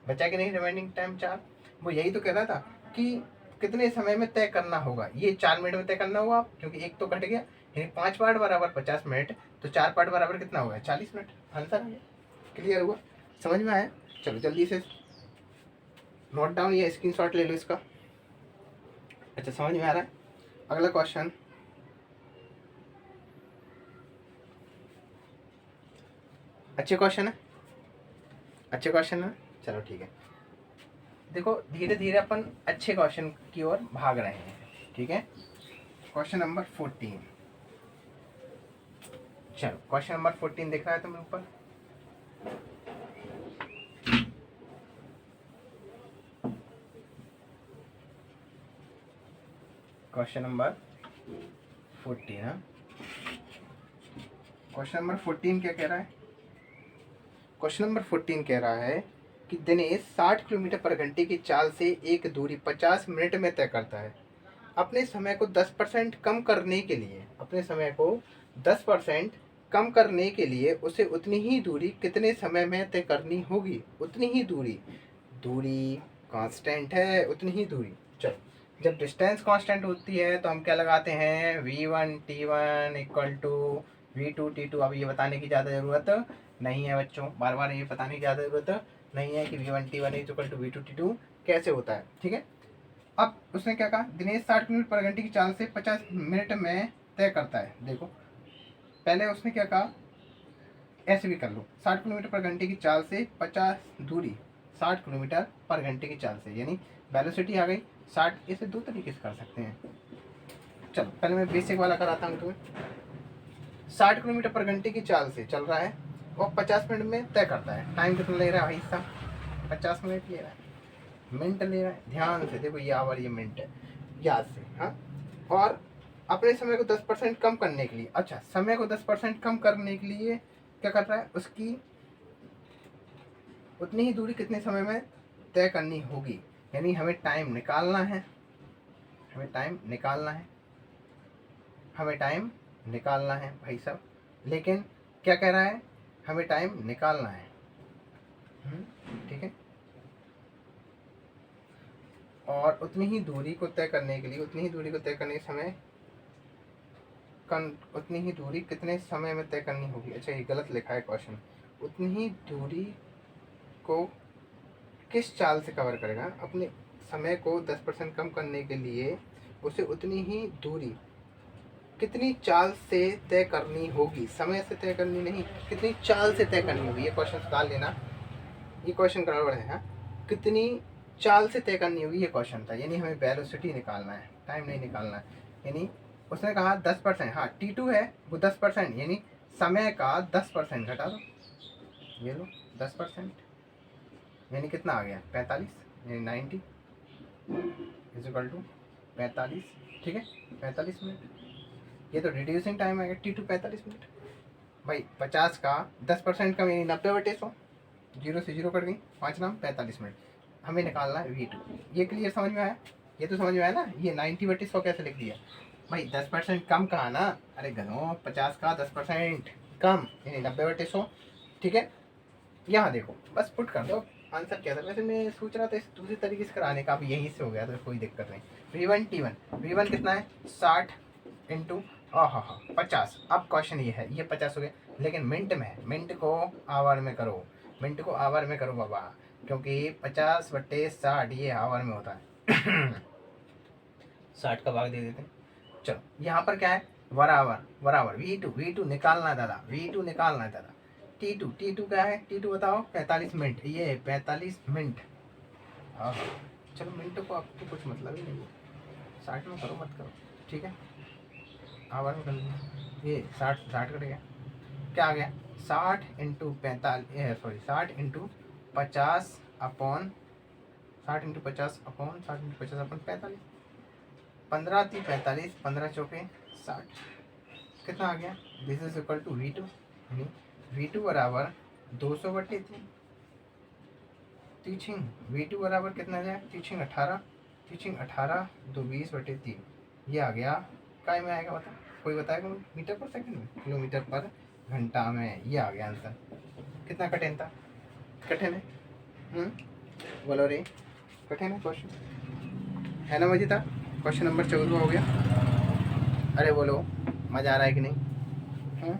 बचा कि नहीं, रिमेनिंग टाइम 4। वो यही तो कह रहा था कि कितने समय में तय करना होगा, ये 4 मिनट में तय करना होगा, क्योंकि एक तो घट गया, यानी 5 पार्ट बराबर 50 मिनट, तो 4 पार्ट बराबर कितना होगा, 40 मिनट। आंसर आ गया, क्लियर हुआ, समझ में आया। चलो जल्दी से नोट डाउन या स्क्रीनशॉट ले लो इसका। अच्छा, समझ में आ रहा है। अगला क्वेश्चन, अच्छे क्वेश्चन है, अच्छे क्वेश्चन है। चलो ठीक है, देखो धीरे धीरे अपन अच्छे क्वेश्चन की ओर भाग रहे हैं, ठीक है। क्वेश्चन नंबर 14, चलो क्वेश्चन नंबर 14 दिख रहा है तुम्हें ऊपर। क्वेश्चन नंबर 14, हाँ, क्वेश्चन नंबर 14 क्या कह रहा है, क्वेश्चन नंबर 14 कह रहा है कि दिनेश 60 किलोमीटर पर घंटे की चाल से एक दूरी 50 मिनट में तय करता है। अपने समय को 10% कम करने के लिए, अपने समय को 10% कम करने के लिए उसे उतनी ही दूरी कितने समय में तय करनी होगी, उतनी ही दूरी, दूरी कांस्टेंट है, उतनी ही दूरी। चलो, जब डिस्टेंस कांस्टेंट होती है तो हम क्या लगाते हैं, v1 t1 equal to v2 t2। अब ये बताने की ज़्यादा ज़रूरत नहीं है बच्चों, बार बार ये बताने की ज़्यादा जरूरत नहीं है कि V1T1 is equal to V2T2 कैसे होता है, ठीक है। अब उसने क्या कहा, दिनेश 60 किलोमीटर पर घंटे की चाल से 50 मिनट में तय करता है। देखो पहले उसने क्या कहा, ऐसे भी कर लो, 60 किलोमीटर पर घंटे की चाल से 50 दूरी, 60 किलोमीटर पर घंटे की चाल से, यानी वेलोसिटी आ गई 60। इसे दो तरीके से कर सकते हैं। चलो पहले मैं बेसिक वाला कराता हूँ तुम्हें। 60 किलोमीटर पर घंटे की चाल से चल रहा है और 50 मिनट में तय करता है। टाइम कितना ले रहा है भाई साहब, 50 मिनट ले रहा है, मिनट ले रहा है। ध्यान से देखो, ये आवर ये मिनट है, याद से। हाँ, और अपने समय को 10% कम करने के लिए, अच्छा समय को 10% कम करने के लिए क्या कर रहा है, उसकी उतनी ही दूरी कितने समय में तय करनी होगी, यानी हमें टाइम निकालना है, हमें टाइम निकालना है, हमें टाइम निकालना है भाई साहब। लेकिन क्या कह रहा है, हमें टाइम निकालना है, ठीक है। और उतनी ही दूरी को तय करने के लिए, उतनी ही दूरी को तय करने के समय उतनी ही दूरी कितने समय में तय करनी होगी। अच्छा ये गलत लिखा है क्वेश्चन, उतनी ही दूरी को किस चाल से कवर करेगा, अपने समय को 10% कम करने के लिए उसे उतनी ही दूरी कितनी चाल से तय करनी होगी, समय से तय करनी नहीं, कितनी चाल से तय करनी होगी। ये क्वेश्चन सुधार लेना, ये क्वेश्चन गड़बड़ है। हाँ, कितनी चाल से तय करनी होगी ये क्वेश्चन था, यानी हमें वेलोसिटी निकालना है, टाइम नहीं निकालना है। यानी उसने कहा 10%, हाँ T2 है वो 10%, यानी समय का 10% घटा दो, ये लो 10%, यानी कितना आ गया 45, यानी 90 इज इक्वल टू 45, ठीक है 45 मिनट। ये तो रिड्यूसिंग टाइम आएगा, T2 45 मिनट भाई। 50 का 10% कम, यानी 90/100, 0 से 0 कट गई, 5 नाम 45 मिनट। हमें निकालना है V2। ये क्लियर समझ में आया, ये तो समझ में आया ना। ये 90/100 कैसे लिख दिया भाई, 10% कम कहा ना, अरे गनो 50 का 10% कम, यानी 90/100, ठीक है। यहाँ देखो बस पुट कर दो आंसर क्या था। वैसे मैं सोच रहा था इस दूसरी तरीके से कराने का, अब यहीं से हो गया तो कोई दिक्कत नहीं। V1 कितना है 60 इंटू हाँ 50। अब क्वेश्चन ये है, ये 50 हो गया, लेकिन मिनट में है, मिनट को आवर में करो, मिनट को आवर में करो बाबा, क्योंकि 50/60 ये आवर में होता है। 60 का भाग दे देते हैं। चलो यहाँ पर क्या है, बराबर बराबर V2 निकालना है दादा, V2 निकालना है दादा। T2 क्या है, T2 बताओ 45 मिनट, ये 45 मिनट। हाँ चलो मिनट को आपको कुछ मतलब ही नहीं है, 60 में करो मत करो, ठीक है आवर में कर लीजिए। ये 60 कट गया, क्या आ गया 60 into 45, sorry 60 into 50 upon 60 into 50 upon 60 into 50 upon 45, 15 × 3 = 45, 15 चौके 60, कितना आ गया, this is equal to V2, यानी V2 बराबर 200/3। टीचिंग V2 बराबर कितना जाए, टीचिंग 18 2 20/3, ये आ गया काय में आएगा बता, कोई बताएगा, मीटर पर सेकंड में, किलोमीटर पर घंटा में, ये आ गया आंसर। कितना कठिन था, कठिन है बोलो रे, कठिन है क्वेश्चन है ना, मजेदार। क्वेश्चन नंबर 14 हो गया, अरे बोलो मज़ा आ रहा है कि नहीं।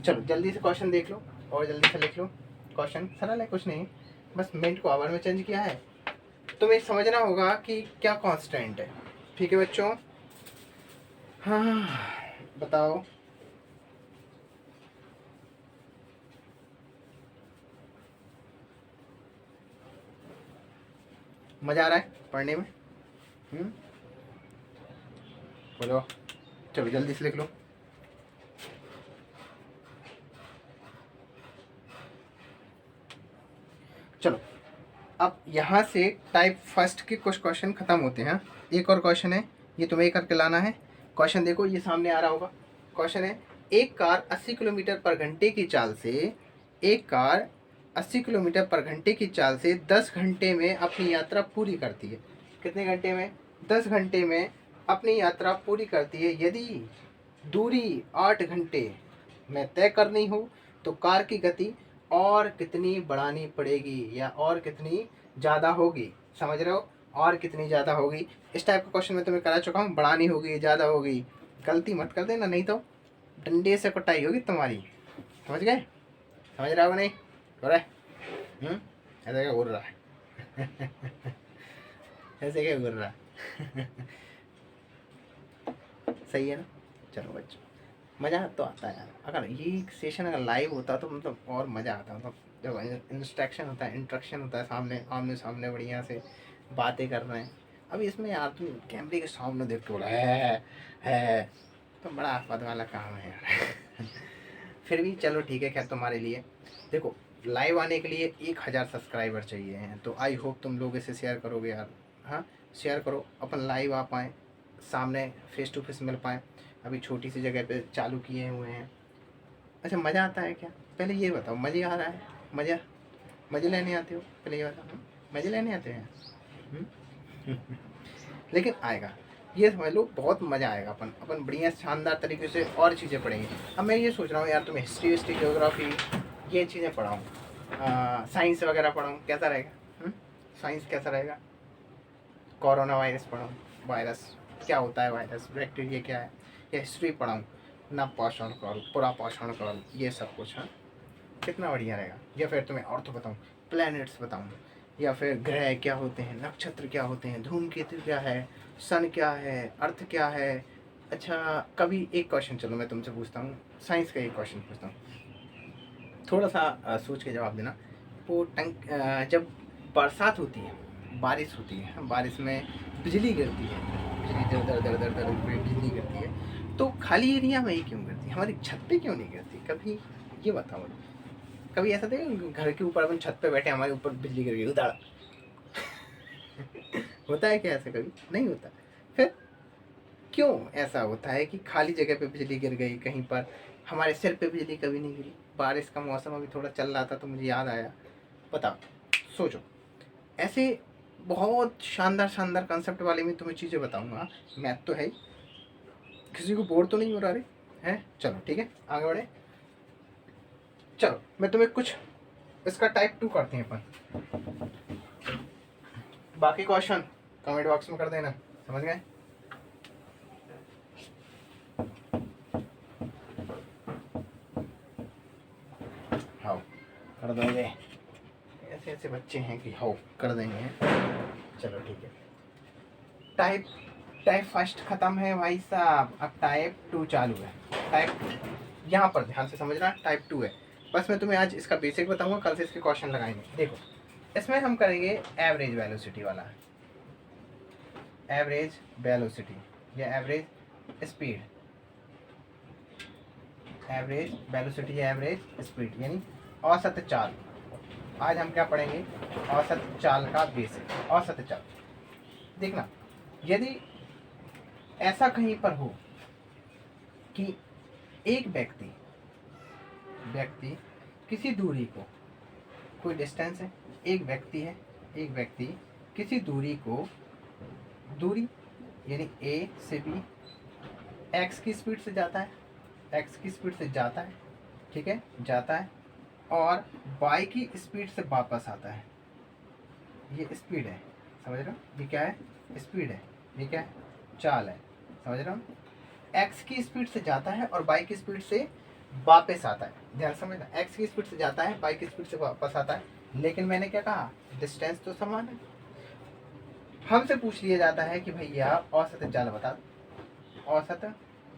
चलो जल्दी से क्वेश्चन देख लो और जल्दी से लिख लो। क्वेश्चन सरल है, कुछ नहीं, बस मिनट को आवर में चेंज किया है। तुम्हें समझना होगा कि क्या कांस्टेंट है, ठीक है बच्चों। हाँ बताओ, मज़ा आ रहा है पढ़ने में, बोलो चलो जल्दी से लिख लो। चलो अब यहाँ से टाइप फर्स्ट के कुछ क्वेश्चन खत्म होते हैं। एक और क्वेश्चन है, ये तुम्हें करके लाना है। क्वेश्चन देखो, ये सामने आ रहा होगा। क्वेश्चन है, एक कार 80 किलोमीटर पर घंटे की चाल से, एक कार 80 किलोमीटर पर घंटे की चाल से 10 घंटे में अपनी यात्रा पूरी करती है। कितने घंटे में, 10 घंटे में अपनी यात्रा पूरी करती है। यदि दूरी 8 घंटे में तय करनी हो तो कार की गति और कितनी बढ़ानी पड़ेगी, या और कितनी ज़्यादा होगी, समझ रहे हो, और कितनी ज़्यादा होगी। इस टाइप का क्वेश्चन मैं तुम्हें करा चुका हूँ, बढ़ानी होगी ज़्यादा होगी, गलती मत कर देना नहीं तो डंडे से कुटाई होगी तुम्हारी, समझ गए। समझ रहा हो नहीं? हो रहा है? ऐसे क्या घूर रहा है? ऐसे क्या घूर रहा है? सही है ना? चलो बच्चों, मज़ा तो आता है यार। अगर ये सेशन अगर लाइव होता तो मतलब और मज़ा आता, मतलब जब इंस्ट्रक्शन होता है, सामने आमने सामने बढ़िया से बातें कर रहे हैं। अभी इसमें यार तुम कैमरे के सामने देख के बोला है तो बड़ा आफत वाला काम है यार। फिर भी चलो ठीक है, खैर तुम्हारे लिए देखो, लाइव आने के लिए 1000 सब्सक्राइबर चाहिए हैं, तो आई होप तुम लोग इसे शेयर करोगे यार। हाँ, शेयर करो, अपन लाइव आ पाएँ, सामने फेस टू फेस मिल पाएँ। अभी छोटी सी जगह पे चालू किए हुए हैं। अच्छा, मज़ा आता है क्या? पहले ये बताओ, मज़े आ रहा है? मज़े लेने आते हो? पहले ये बताओ, मज़े लेने आते हैं? हम्म? लेकिन आएगा, ये समझ लो, बहुत मज़ा आएगा। अपन अपन बढ़िया शानदार तरीके से और चीज़ें पढ़ेंगे। अब मैं ये सोच रहा हूँ यार, तुम्हें हिस्ट्री ज्योग्राफी ये चीज़ें पढ़ाऊँ, साइंस वगैरह पढ़ाऊँ, कैसा रहेगा? साइंस कैसा रहेगा? कोरोना वायरस पढ़ाऊँ, वायरस क्या होता है, वायरस बैक्टीरिया क्या है, या हिस्ट्री पढ़ाऊँ, नव पाषाण काल, पुरा पाषाण काल, ये सब कुछ। हाँ, कितना बढ़िया रहेगा। या फिर तुम्हें और तो बताऊँ, प्लैनेट्स बताऊँ, या फिर ग्रह क्या होते हैं, नक्षत्र क्या होते हैं, धूमकेतु क्या है, सन क्या है, अर्थ क्या है। अच्छा, कभी एक क्वेश्चन चलो मैं तुमसे पूछता हूँ, साइंस का एक क्वेश्चन पूछता हूँ, थोड़ा सा सोच के जवाब देना। वो जब बरसात होती है, बारिश होती है, बारिश में बिजली गिरती है, बिजली दर दर दर दर दर बिजली गिरती है, तो खाली एरिया में ही क्यों गिरती है, हमारी छत पे क्यों नहीं गिरती? कभी ये बताओ मुझे। कभी ऐसा देखो, घर के ऊपर अपन छत पे बैठे, हमारे ऊपर बिजली गिर गई, उदाड़। होता है क्या ऐसा? कभी नहीं होता। फिर क्यों ऐसा होता है कि खाली जगह पे बिजली गिर गई कहीं पर, हमारे सिर पे बिजली कभी नहीं गिरी? बारिश का मौसम अभी थोड़ा चल रहा था तो मुझे याद आया, बताओ, सोचो। ऐसे बहुत शानदार शानदार कंसेप्ट वाले में तुम्हें चीज़ें बताऊंगा। मैथ तो है ही, किसी को बोर तो नहीं हो रहा रे? है, चलो ठीक है, आगे बढ़े। चलो मैं तुम्हें कुछ इसका टाइप 2 करते हैं अपन, बाकी क्वेश्चन कमेंट बॉक्स में कर देना, समझ गए? हाँ, कर दोगे? ऐसे ऐसे बच्चे हैं कि हाँ कर देंगे। चलो ठीक है, टाइप टाइप फर्स्ट खत्म है भाई साहब, अब टाइप 2 चालू है। टाइप, यहाँ पर ध्यान से समझना, टाइप 2 है। बस मैं तुम्हें आज इसका बेसिक बताऊंगा, कल से इसके क्वेश्चन लगाएंगे। देखो, इसमें हम करेंगे एवरेज वेलोसिटी वाला, एवरेज वेलोसिटी या एवरेज स्पीड, एवरेज वेलोसिटी या एवरेज स्पीड यानी औसत चाल। आज हम क्या पढ़ेंगे? औसत चाल का बेसिक, औसत चाल। देखना, यदि ऐसा कहीं पर हो कि एक व्यक्ति किसी दूरी को, कोई डिस्टेंस है, एक व्यक्ति है, एक व्यक्ति किसी दूरी को, दूरी यानी ए से बी एक्स की स्पीड से जाता है, एक्स की स्पीड से जाता है, ठीक है, जाता है, और वाई की स्पीड से वापस आता है। ये स्पीड है, समझ रहे हो? ये क्या है? स्पीड है। ये क्या है? चाल है, समझ रहे हो? एक्स की स्पीड से जाता है और वाई की स्पीड से वापस आता है। ध्यान समझना, एक्स की स्पीड से जाता है, वाई की स्पीड से वापस आता है। लेकिन मैंने क्या कहा? डिस्टेंस तो समान है। हमसे पूछ लिया जाता है कि भैया औसत चाल बता दो, औसत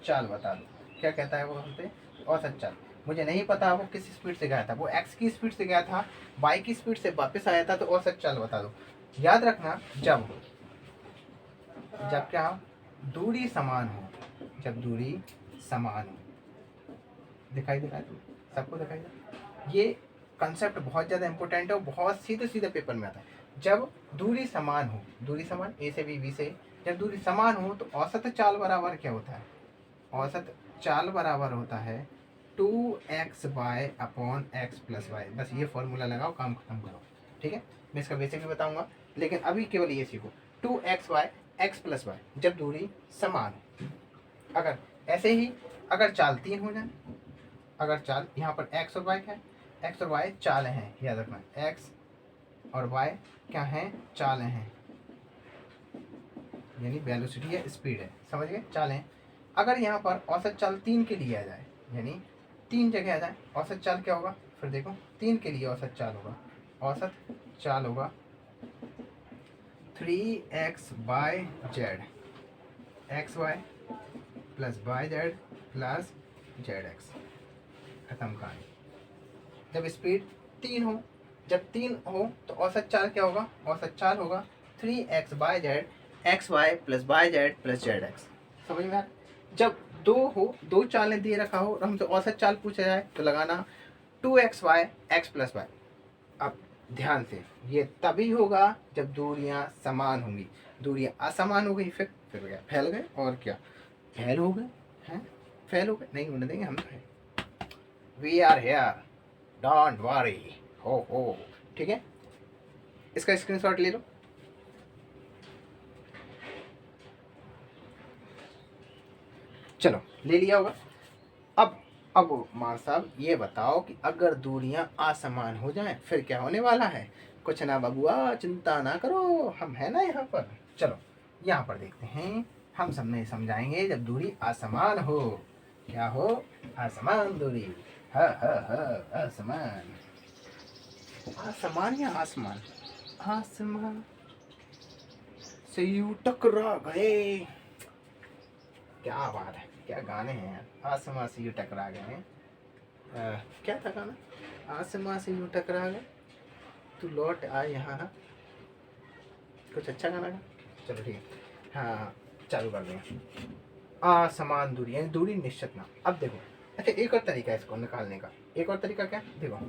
चाल बता दो। क्या कहता है वो हमसे? औसत चाल। मुझे नहीं पता वो किस स्पीड से गया था, वो एक्स की स्पीड से गया था, वाई की स्पीड से वापस आया था, तो औसत चाल बता दो। याद रखना, जब क्या दूरी समान हो, जब दूरी समान हो, दिखाई दे रहा है सबको? दिखाई दे रहा है? ये कंसेप्ट बहुत ज़्यादा इंपॉर्टेंट है और बहुत सीधे सीधे पेपर में आता है। जब दूरी समान हो, दूरी समान ए से बी से, जब दूरी समान हो तो औसत चाल बराबर क्या होता है? औसत चाल बराबर होता है 2xy upon x plus Y. बस ये फॉर्मूला लगाओ, काम खत्म करो, ठीक है? मैं इसका बेसिक भी बताऊंगा, लेकिन अभी केवल ये सीखो, 2xy x प्लस वाई जब दूरी समान हो। अगर ऐसे ही अगर चाल 3 हो जाए, अगर चाल यहाँ पर x और y क्या है? x और y चाल हैं, याद रखना, x और y क्या हैं? चाल हैं, यानी वेलोसिटी या स्पीड है, समझ गए? चाल हैं। अगर यहाँ पर औसत चाल 3 के लिए आ जाए, यानी 3 जगह आ जाए, औसत चाल क्या होगा? फिर देखो 3 के लिए औसत चाल होगा, औसत चाल होगा 3x by Z, x Y plus by Z plus Z X. खत्म कहानी। जब स्पीड 3 हो, जब 3 हो तो औसत चाल क्या होगा, औसत चाल होगा 3x by Z x Y plus by Z plus Z x. समझ में आ रहा है? जब 2 हो, 2 चालें दे रखा हो और हमसे औसत चाल पूछा जाए तो लगाना 2xy एक्स प्लस वाई। अब ध्यान से, ये तभी होगा जब दूरियां समान होंगी। दूरियां असमान हो गई फिर क्या, फैल गए और क्या, फेल हो गए हैं, फेल हो गए, नहीं होने देंगे हम तो। We are here, don't worry, हो। ठीक है, इसका स्क्रीनशॉट ले लो। चलो ले लिया होगा। अब मान साहब ये बताओ कि अगर दूरियां असमान हो जाएं फिर क्या होने वाला है। कुछ ना बबुआ, चिंता ना करो, हम है ना यहाँ पर। चलो यहाँ पर देखते हैं, हम सबने समझाएंगे जब दूरी असमान हो। क्या हो, असमान दूरी। असमान, आसमान या आसमान, आसमान से यूं टकरा गए। क्या बात है, क्या गाने हैं यार। आसमान से यूं टकरा गए हैं, क्या था गाना, आसमान से यूं टकरा गए तू लौट आए यहाँ। कुछ अच्छा गाना था। चलो ठीक है, हाँ चालू कर देंगे। असमान दूरी यानी दूरी निश्चित ना। अब देखो, अच्छा एक और तरीका है इसको निकालने का। एक और तरीका क्या, देखो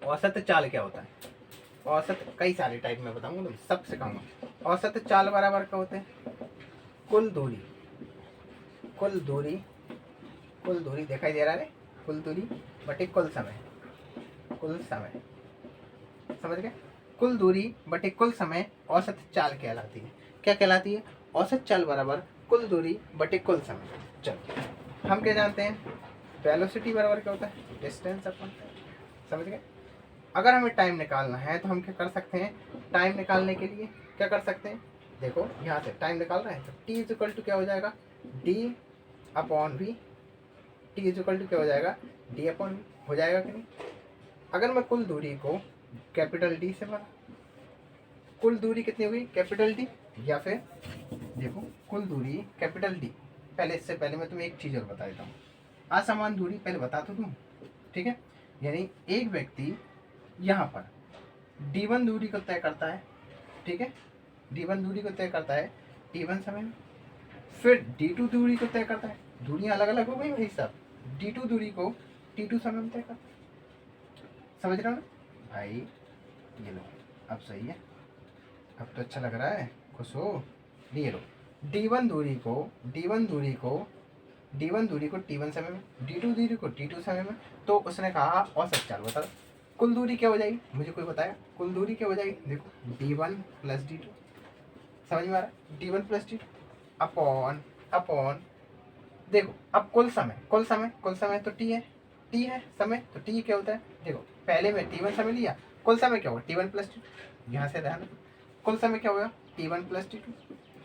औसत चाल क्या होता है। औसत कई सारे टाइप में बताऊंगा, तो सब सिखाऊंगा। औसत चाल बराबर क्या होते हैं, कुल दूरी, कुल दूरी, कुल दूरी दिखाई दे रहा है, कुल दूरी बटे कुल समय, कुल समय। समझ गए, कुल दूरी बटे कुल समय औसत चाल कहलाती है। क्या कहलाती है, औसत चाल बराबर कुल दूरी बटे कुल समय। चलो हम क्या जानते हैं, वेलोसिटी बराबर क्या होता है, डिस्टेंस अपन। समझ गए। अगर हमें टाइम निकालना है तो हम क्या कर सकते हैं, टाइम निकालने के लिए क्या कर सकते हैं, देखो यहाँ से टाइम निकाल रहे हैं तो टी इज इक्वल टू क्या हो जाएगा, D upon V. T is equal to क्या हो जाएगा, डी अपॉन वी। हो जाएगा कि नहीं। अगर मैं कुल दूरी को कैपिटल डी से बना, कुल दूरी कितनी होगी कैपिटल डी, या फिर देखो कुल दूरी कैपिटल डी। पहले इससे पहले मैं तुम्हें एक चीज़ और बता देता हूँ, असमान दूरी पहले बता तो दूँ। ठीक है, यानी एक व्यक्ति यहाँ पर D1 दूरी को तय करता है। ठीक है, D1 दूरी को तय करता है T1 समय में, फिर D2 दूरी को तय करता है। दूरियां अलग अलग हो गई भाई साहब, D2 दूरी को T2 समय में तय करता है। समझ रहे हो ना भाई, ये लो अब सही है, अब तो अच्छा लग रहा है, खुश हो। ये लो D1 दूरी को, D1 दूरी को, D1 दूरी को T1 समय में, D2 दूरी को T2 समय में। तो उसने कहा औसत चाल बता, कुल दूरी क्या हो जाएगी, मुझे कोई बताया कुल दूरी क्या हो जाएगी। देखो D1 प्लस D2, समझ में आ रहा है, D1 plus D2 upon upon, देखो अब कुल समय, कुल समय, कुल समय तो T है, T है समय तो T क्या होता है। देखो पहले में T1 समय लिया, कुल समय क्या होगा T1 प्लस T2। यहाँ से ध्यान, कुल समय क्या होगा T1 प्लस T2,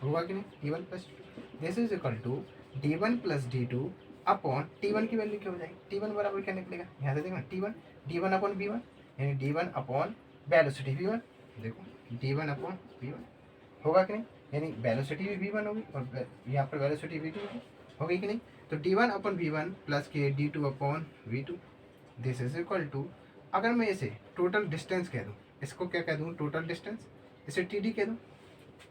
होगा कि नहीं, T1 plus T2। This is equal to D1 plus D2 upon T1 की वैल्यू क्या हो जाएगी, T1 बराबर क्या निकलेगा, यहाँ से देखना T1, D1 अपॉन B1, यानी D1 अपॉन वेलोसिटी V1। देखो D1 अपॉन V1 होगा कि नहीं, यानी वेलोसिटी भी V1 होगी और यहाँ पर वेलोसिटी V2 होगी कि नहीं। तो D1 अपॉन V1 प्लस के D2 upon V2। This is equal to, अगर मैं इसे टोटल डिस्टेंस कह दूँ, इसको क्या कह दूँ टोटल डिस्टेंस, इसे TD कह दूँ।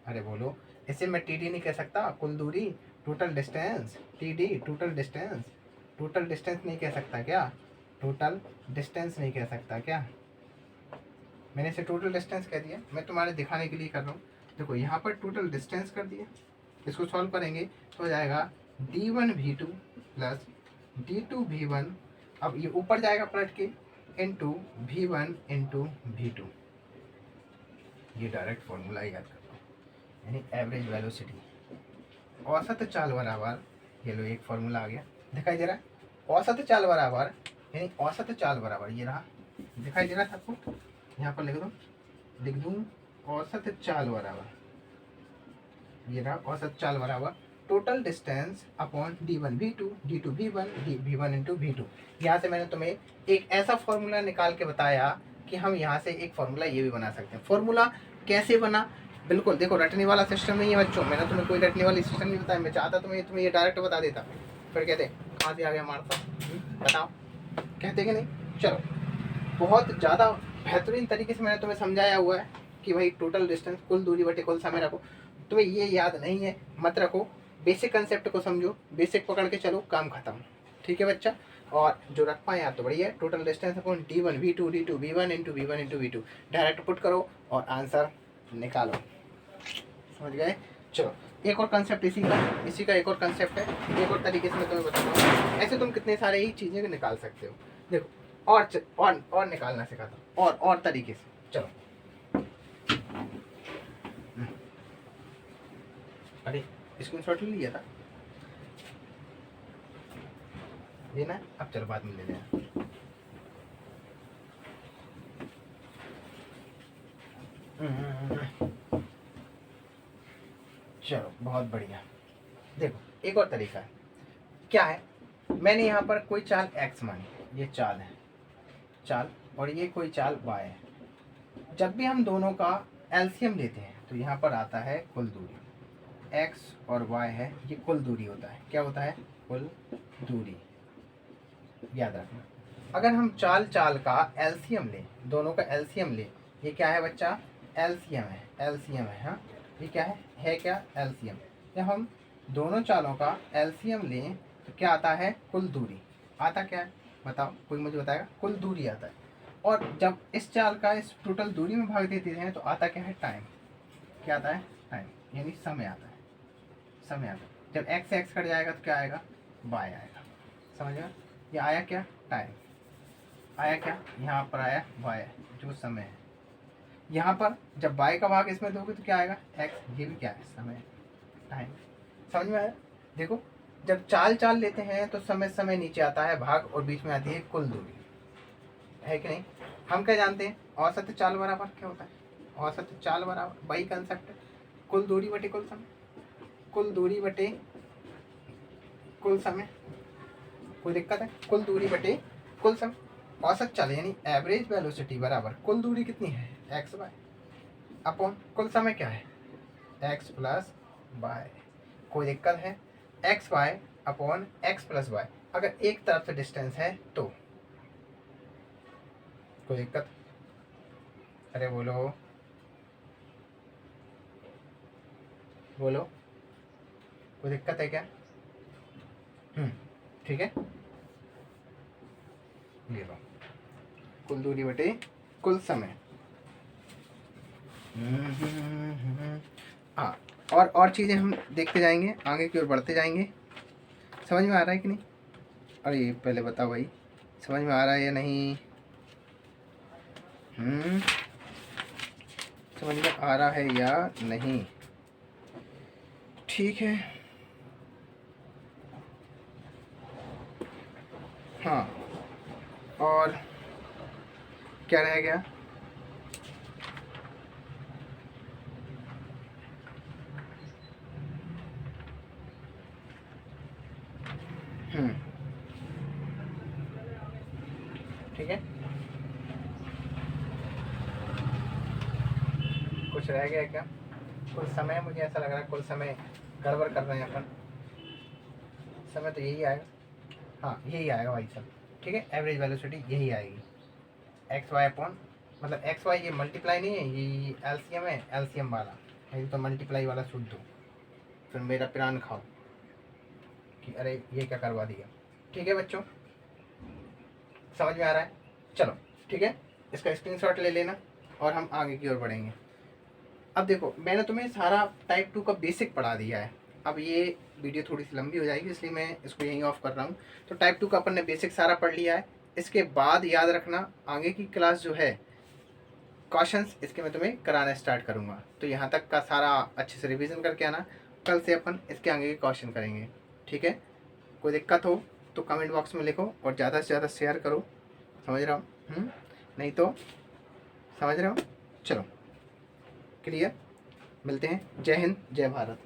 अरे बोलो, इसे मैं TD नहीं कह सकता, कुल दूरी total distance, TD total distance, total distance नहीं कह सकता क्या, टोटल डिस्टेंस नहीं कह सकता क्या। मैंने इसे टोटल डिस्टेंस कह दिया, मैं तुम्हारे दिखाने के लिए कर रहा हूँ। देखो यहाँ पर टोटल डिस्टेंस कर दिया, इसको सॉल्व करेंगे तो हो जाएगा D1 V2 plus D2 V1। अब ये ऊपर जाएगा पलट के, इंटू V1 इंटू V2। ये डायरेक्ट फॉर्मूला याद करता हूँ, यानी एवरेज वेलोसिटी, औसत चाल बराबर, ये लो एक फॉर्मूला आ गया, दिखाई दे रहा है। औसत चाल बराबर, यानी औसत चाल बराबर ये रहा, दिखाई दे रहा है आपको, यहाँ पर लिख दूँ औसत चाल बराबर, ये रहा औसत चाल बराबर total distance upon d1 v2 d2 v1 v1 into v2। यहाँ से मैंने तुम्हें एक ऐसा फॉर्मूला निकाल के बताया कि हम यहाँ से एक फॉर्मूला ये भी बना सकते हैं। फॉर्मूला कैसे बना, बिल्कुल देखो रटने वाला सिस्टम नहीं है बच्चों, मैंने तुम्हें कोई रटने वाली सिस्टम नहीं बताया। मैं चाहता तुम्हें ये डायरेक्ट बता देता, फिर कहते कहाँ से आ गया हमारे साथ, बताओ कहते कि नहीं। चलो, बहुत ज़्यादा बेहतरीन तरीके से मैंने तुम्हें समझाया हुआ है कि भाई टोटल डिस्टेंस कुल दूरी बटे कुल समय रखो। तुम्हें ये याद नहीं है मत रखो, बेसिक कंसेप्ट को समझो, बेसिक पकड़ के चलो, काम खत्म। ठीक है बच्चा, और जो रख पाए आप तो बढ़िया है। Total distance upon d1 v2 d2 v1 into v1 into v2 direct put करो और आंसर निकालो। समझ गए। चलो एक और कंसेप्ट इसी का एक और कंसेप्ट है, एक और तरीके से मैं तुम्हें बताता हूँ। ऐसे तुम कितने सारे ही चीज़ें निकाल सकते हो। देखो और निकालना सिखाता हूँ और तरीके से। चलो अरे स्क्रीनशॉट ले लिया था, लेना है अब, चलो बाद में ले लेना। चलो बहुत बढ़िया। देखो एक और तरीका है, क्या है, मैंने यहाँ पर कोई चाल x मानी, ये चाल है चाल, और ये कोई चाल y है। जब भी हम दोनों का एलसीएम लेते हैं तो यहाँ पर आता है कुल दूरी। x और y है, ये कुल दूरी होता है। क्या होता है? कुल दूरी। याद रखना, अगर हम चाल का एलसीएम लें, दोनों का एलसीएम लें, ये क्या है बच्चा? एलसीएम है। हाँ, ये क्या है क्या? एलसीएम। जब हम दोनों चालों का एलसीएम लें तो क्या आता है? कुल दूरी। आता क्या है बताओ, कोई मुझे बताएगा? कुल दूरी आता है। और जब इस चाल का इस टोटल दूरी में भाग देते हैं तो आता क्या है? टाइम। क्या आता है? टाइम, यानी समय आता है। जब x कट जाएगा तो क्या आएगा? y आएगा। समझ में? ये आया क्या? टाइम। आया क्या? यहाँ पर आया y, जो समय है। यहाँ पर जब y का भाग इसमें दोगे तो क्या आएगा? x। ये भी क्या है? समय, टाइम। समझ में आया? देखो, जब चाल लेते हैं तो समय नीचे आता है भाग, और बीच में आती है कुल दूरी, है कि नहीं? हम क्या जानते हैं? औसत चाल बराबर क्या होता है? औसत चाल बराबर वही कंसेप्ट है, कुल दूरी बटे कुल समय। कुल दूरी बटे कुल समय, कोई दिक्कत है? कुल दूरी बटे कुल समय। औसत चाल यानी एवरेज वेलोसिटी बराबर कुल दूरी कितनी है? एक्स वाई अपॉन कुल समय क्या है? X plus y. कोई दिक्कत है? X y upon x plus y. अगर एक तरफ से डिस्टेंस है तो कोई दिक्कत? अरे बोलो कोई दिक्कत है क्या? ठीक है, ये लो, कुल दूरी बटे कुल समय। हाँ, और चीज़ें हम देखते जाएंगे, आगे की ओर बढ़ते जाएंगे। समझ में आ रहा है कि नहीं? अरे पहले बताओ भाई, समझ में आ रहा है या नहीं? समझ में आ रहा है या नहीं? ठीक है, हाँ, और क्या रह गया? ठीक है, कुछ रह गया क्या? कुल समय, मुझे ऐसा लग रहा है कुल समय गड़बड़ कर रहे हैं अपन। समय तो यही आएगा, हाँ यही आएगा भाई साहब। ठीक है, एवरेज वेलोसिटी यही आएगी, एक्स वाई अपॉन, मतलब एक्स वाई ये मल्टीप्लाई नहीं है, ये एलसीएम है, एलसीएम वाला है तो मल्टीप्लाई वाला छूट दो, फिर मेरा प्राण खाओ कि अरे ये क्या करवा दिया। ठीक है बच्चों, समझ में आ रहा है? चलो ठीक है, इसका स्क्रीनशॉट ले लेना और हम आगे की ओर बढ़ेंगे। अब देखो, मैंने तुम्हें सारा टाइप 2 का बेसिक पढ़ा दिया है। अब ये वीडियो थोड़ी सी लंबी हो जाएगी, इसलिए मैं इसको यहीं ऑफ कर रहा हूँ। तो टाइप 2 का अपन ने बेसिक सारा पढ़ लिया है। इसके बाद याद रखना, आगे की क्लास जो है क्वेश्चंस इसके मैं तुम्हें कराना स्टार्ट करूँगा, तो यहाँ तक का सारा अच्छे से रिवीजन करके आना। कल से अपन इसके आगे के क्वेश्चन करेंगे। ठीक है, कोई दिक्कत हो तो कमेंट बॉक्स में लिखो और ज़्यादा से ज़्यादा शेयर करो। समझ रहा हूँ? नहीं तो समझ रहे हो? चलो क्लियर, मिलते हैं। जय हिंद, जय भारत।